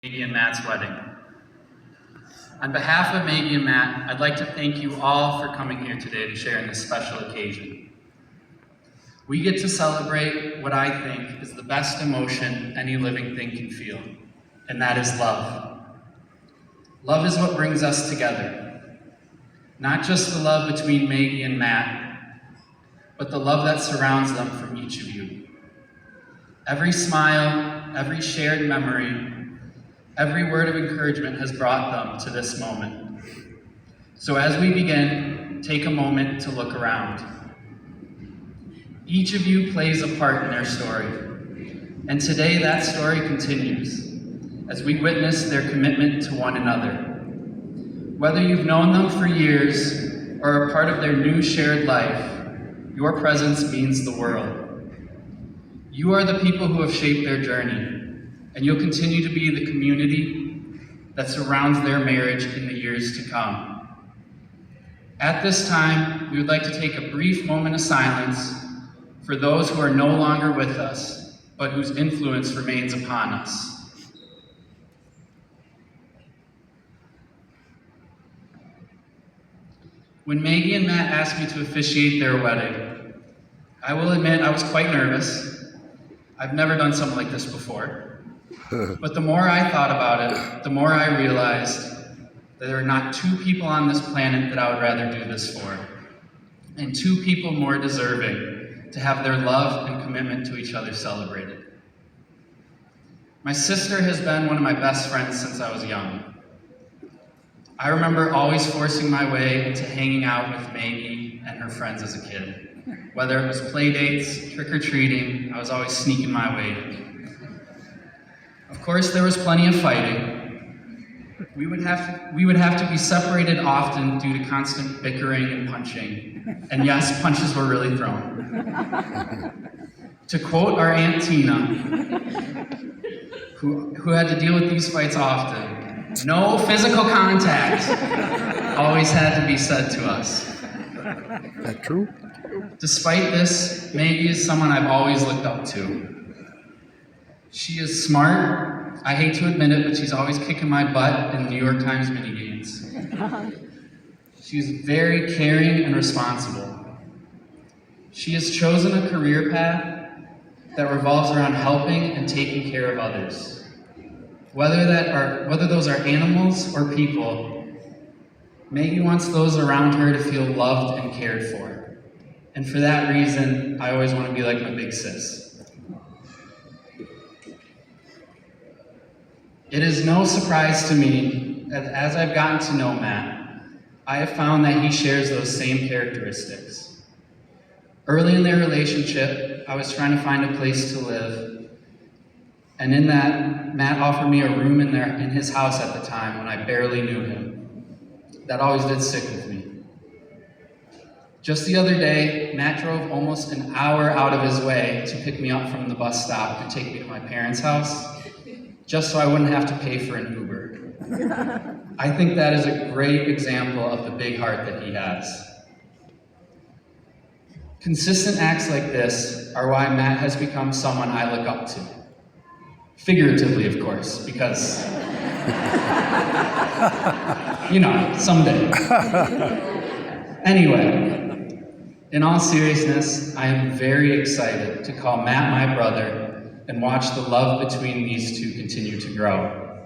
Maggie and Matt's wedding. On behalf of Maggie and Matt, I'd like to thank you all for coming here today to share in this special occasion. We get to celebrate what I think is the best emotion any living thing can feel, and that is love. Love is what brings us together. Not just the love between Maggie and Matt, but the love that surrounds them from each of you. Every smile, every shared memory, every word of encouragement has brought them to this moment. So as we begin, take a moment to look around. Each of you plays a part in their story, and today that story continues as we witness their commitment to one another. Whether you've known them for years or are part of their new shared life, your presence means the world. You are the people who have shaped their journey, and you'll continue to be the community that surrounds their marriage in the years to come. At this time, we would like to take a brief moment of silence for those who are no longer with us, but whose influence remains upon us. When Maggie and Matt asked me to officiate their wedding, I will admit I was quite nervous. I've never done something like this before. But the more I thought about it, the more I realized that there are not two people on this planet that I would rather do this for, and two people more deserving to have their love and commitment to each other celebrated. My sister has been one of my best friends since I was young. I remember always forcing my way into hanging out with Maggie and her friends as a kid. Whether it was play dates, trick-or-treating, I was always sneaking my way in. Of course, there was plenty of fighting. We would have to be separated often due to constant bickering and punching. And yes, punches were really thrown. To quote our Aunt Tina, who had to deal with these fights often, no physical contact always had to be said to us. That true? Despite this, Maggie is someone I've always looked up to. She is smart. I hate to admit it, but she's always kicking my butt in New York Times mini games. She's very caring and responsible. She has chosen a career path that revolves around helping and taking care of others. Whether those are animals or people, Maggie wants those around her to feel loved and cared for. And for that reason, I always want to be like my big sis. It is no surprise to me that as I've gotten to know Matt, I have found that he shares those same characteristics. Early in their relationship, I was trying to find a place to live, and in that, Matt offered me a room in his house at the time when I barely knew him. That always did stick with me. Just the other day, Matt drove almost an hour out of his way to pick me up from the bus stop and take me to my parents' house, just so I wouldn't have to pay for an Uber. I think that is a great example of the big heart that he has. Consistent acts like this are why Matt has become someone I look up to. Figuratively, of course, because, someday. Anyway, in all seriousness, I am very excited to call Matt my brother and watch the love between these two continue to grow.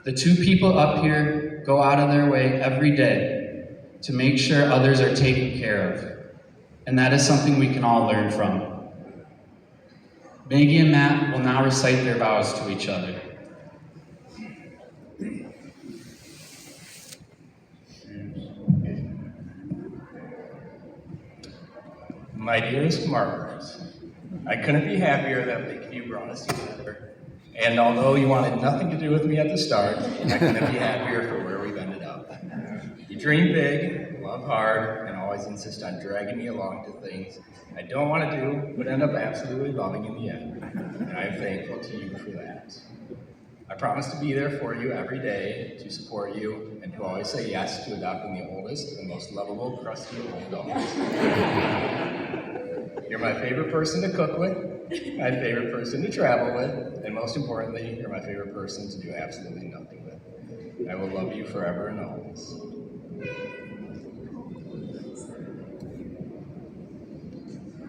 The two people up here go out of their way every day to make sure others are taken care of, and that is something we can all learn from. Maggie and Matt will now recite their vows to each other. My dearest Margaret, I couldn't be happier that you brought us together. And although you wanted nothing to do with me at the start, I couldn't be happier for where we've ended up. You dream big, love hard, and always insist on dragging me along to things I don't want to do, but end up absolutely loving in the end. And I am thankful to you for that. I promise to be there for you every day, to support you, and to always say yes to adopting the oldest and most lovable, crusty old dogs. You're my favorite person to cook with, my favorite person to travel with, and most importantly, you're my favorite person to do absolutely nothing with. I will love you forever and always.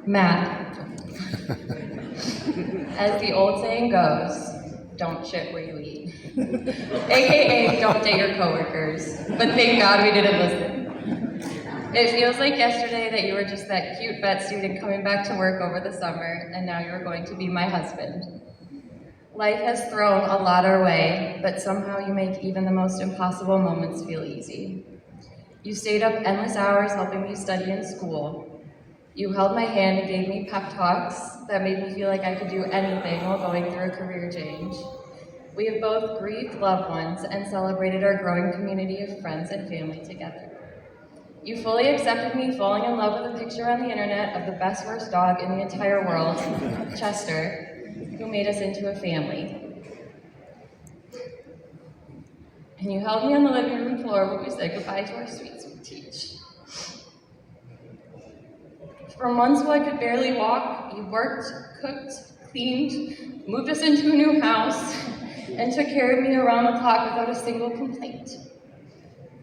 Matt, as the old saying goes, don't shit where you eat. AKA, don't date your coworkers. But thank God we didn't listen. It feels like yesterday that you were just that cute vet student coming back to work over the summer, and now you're going to be my husband. Life has thrown a lot our way, but somehow you make even the most impossible moments feel easy. You stayed up endless hours helping me study in school. You held my hand and gave me pep talks that made me feel like I could do anything while going through a career change. We have both grieved loved ones and celebrated our growing community of friends and family together. You fully accepted me falling in love with a picture on the internet of the best worst dog in the entire world, Chester, who made us into a family. And you held me on the living room floor when we said goodbye to our sweet, sweet Teach. For months while I could barely walk, you worked, cooked, cleaned, moved us into a new house, and took care of me around the clock without a single complaint.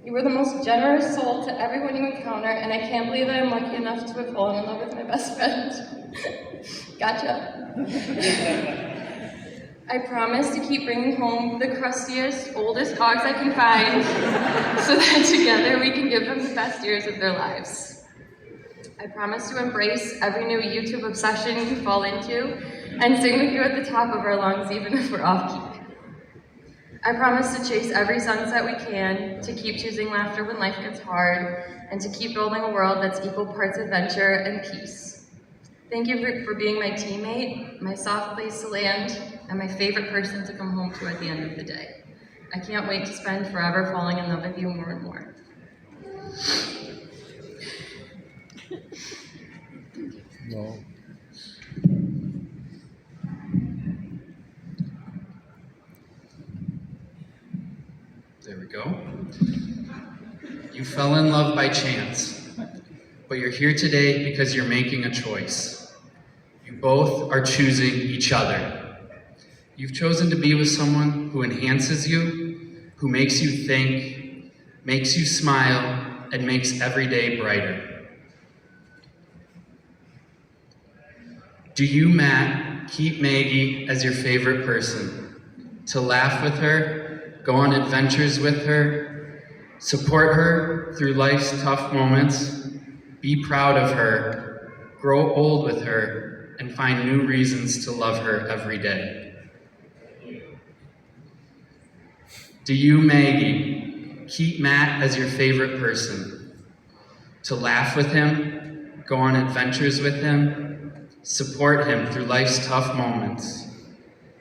You were the most generous soul to everyone you encounter, and I can't believe that I'm lucky enough to have fallen in love with my best friend. Gotcha. I promise to keep bringing home the crustiest, oldest dogs I can find, so that together we can give them the best years of their lives. I promise to embrace every new YouTube obsession you fall into and sing with you at the top of our lungs even if we're off key. I promise to chase every sunset we can, to keep choosing laughter when life gets hard, and to keep building a world that's equal parts adventure and peace. Thank you for being my teammate, my soft place to land, and my favorite person to come home to at the end of the day. I can't wait to spend forever falling in love with you more and more. No. There we go. You fell in love by chance, but you're here today because you're making a choice. You both are choosing each other. You've chosen to be with someone who enhances you, who makes you think, makes you smile, and makes every day brighter. Do you, Matt, keep Maggie as your favorite person? To laugh with her, go on adventures with her, support her through life's tough moments, be proud of her, grow old with her, and find new reasons to love her every day. Do you, Maggie, keep Matt as your favorite person? To laugh with him, go on adventures with him, support him through life's tough moments,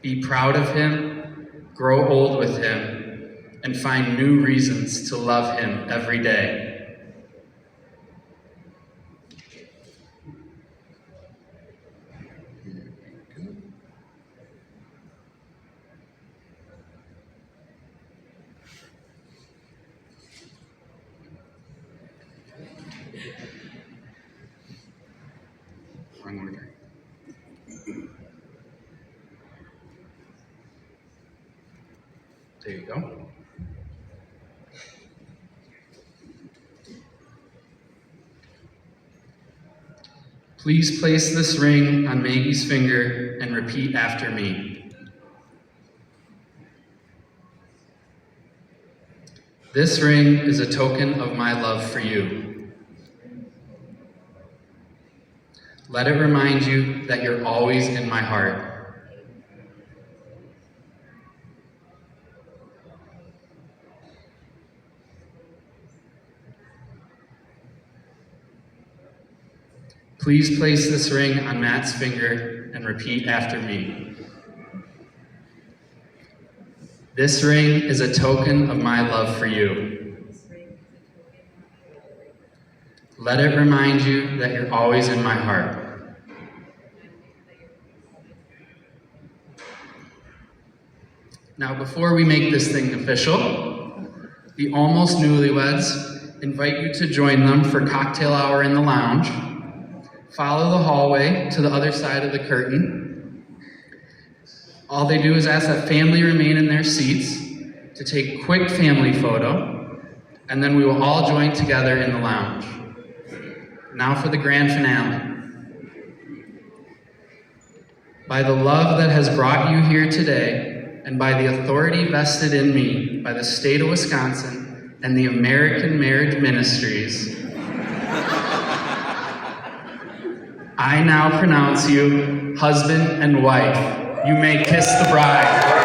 be proud of him, grow old with him, and find new reasons to love him every day. Wrong order. There you go. Please place this ring on Maggie's finger and repeat after me. This ring is a token of my love for you. Let it remind you that you're always in my heart. Please place this ring on Matt's finger and repeat after me. This ring is a token of my love for you. Let it remind you that you're always in my heart. Now, before we make this thing official, the almost newlyweds invite you to join them for cocktail hour in the lounge, follow the hallway to the other side of the curtain. All they do is ask that family remain in their seats to take a quick family photo, and then we will all join together in the lounge. Now for the grand finale. By the love that has brought you here today, and by the authority vested in me by the state of Wisconsin and the American Marriage Ministries, I now pronounce you husband and wife. You may kiss the bride.